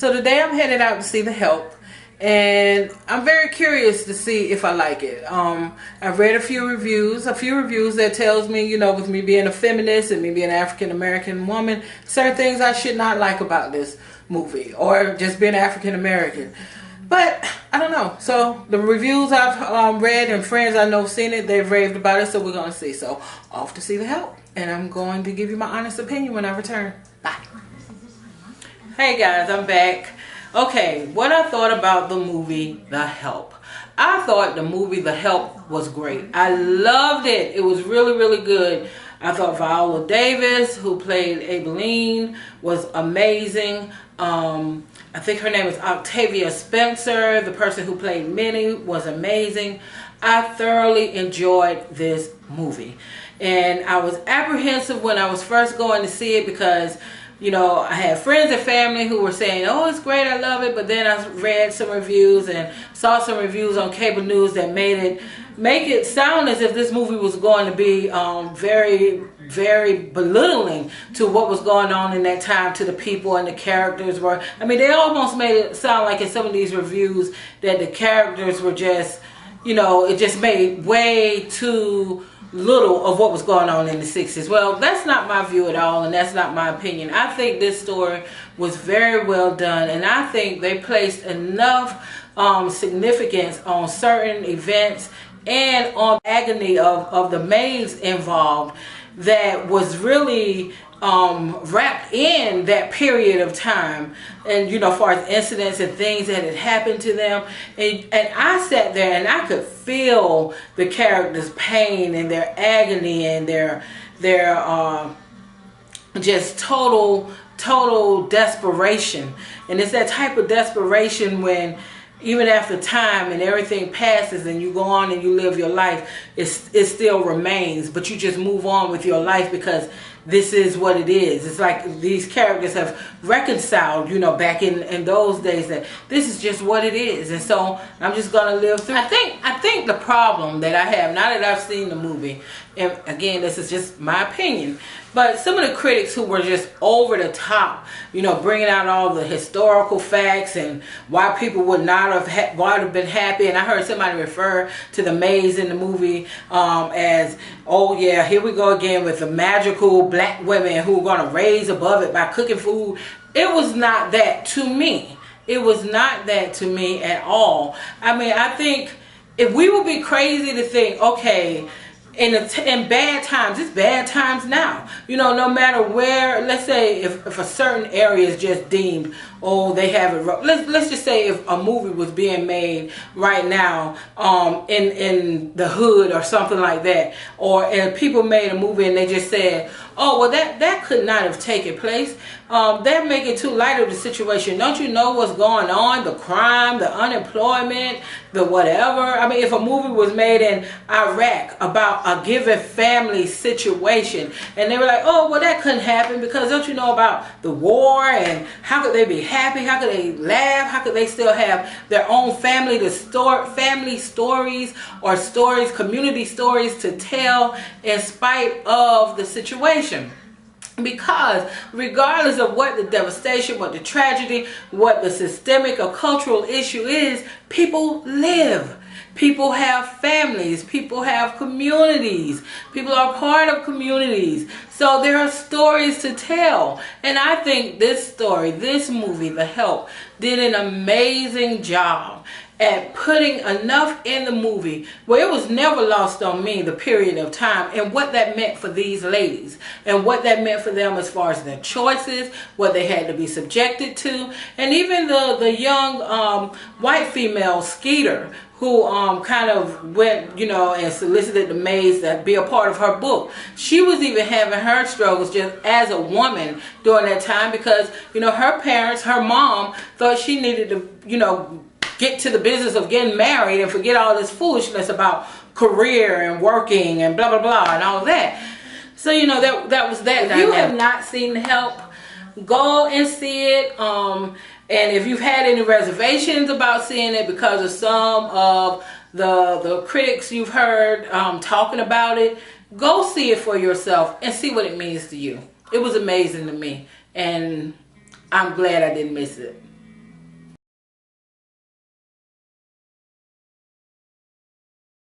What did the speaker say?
So today I'm headed out to see The Help, and I'm very curious to see if I like it. I've read a few reviews that tells me, you know, with me being a feminist and me being an African American woman, certain things I should not like about this movie, or just being African American. But I don't know. So the reviews I've read and friends I know seen it, they've raved about it. So we're gonna see. So off to see The Help, and I'm going to give you my honest opinion when I return. Bye. Hey guys, I'm back. Okay, what I thought about the movie The Help. I thought the movie The Help was great. I loved it. It was really, really good. I thought Viola Davis, who played Abilene, was amazing. I think her name is Octavia Spencer. The person who played Minnie was amazing. I thoroughly enjoyed this movie. And I was apprehensive when I was first going to see it because, you know, I had friends and family who were saying, oh, it's great, I love it. But then I read some reviews and saw some reviews on cable news that make it sound as if this movie was going to be very, very belittling to what was going on in that time, to the people and the characters were. I mean, they almost made it sound like in some of these reviews that the characters were just, you know, it just made way too little of what was going on in the 60s. Well, that's not my view at all, and that's not my opinion. I think this story was very well done, and I think they placed enough significance on certain events and on agony of the maids involved that was really wrapped in that period of time, and you know, as far as incidents and things that had happened to them, and I sat there and I could feel the characters' pain and their agony and their just total desperation. And it's that type of desperation when even after time and everything passes and you go on and you live your life, it still remains, but you just move on with your life because this is what it is. It's like these characters have reconciled, you know, back in those days, that this is just what it is. And so I'm just going to live through. I think the problem that I have, now that I've seen the movie, and again, this is just my opinion, but some of the critics who were just over the top, you know, bringing out all the historical facts and why people would not have been happy. And I heard somebody refer to the maids in the movie as, oh yeah, here we go again with the magical black women who are going to raise above it by cooking food. It was not that to me. It was not that to me at all. I mean, I think if we would be crazy to think, okay, in bad times, it's bad times now. You know, no matter where, let's say if a certain area is just deemed, oh, they have it rough. Let's just say if a movie was being made right now in the hood or something like that, or if people made a movie and they just said, oh, well, that could not have taken place. They're making too light of the situation. Don't you know what's going on? The crime, the unemployment, the whatever. I mean, if a movie was made in Iraq about a given family situation, and they were like, oh, well, that couldn't happen because don't you know about the war, and how could they be happy? How could they laugh? How could they still have their own family stories or community stories to tell in spite of the situation? Because regardless of what the devastation, what the tragedy, what the systemic or cultural issue is, people live. People have families. People have communities. People are part of communities. So there are stories to tell. And I think this story, this movie, The Help, did an amazing job at putting enough in the movie where it was never lost on me, the period of time and what that meant for these ladies and what that meant for them as far as their choices, what they had to be subjected to, and even the young white female Skeeter, who kind of went, you know, and solicited the maids that be a part of her book. She was even having her struggles just as a woman during that time because, you know, her parents, her mom, thought she needed to, you know, get to the business of getting married and forget all this foolishness about career and working and blah, blah, blah and all that. So, you know, that was that. If you have not seen The Help, go and see it. And if you've had any reservations about seeing it because of some of the critics you've heard talking about it, go see it for yourself and see what it means to you. It was amazing to me, and I'm glad I didn't miss it.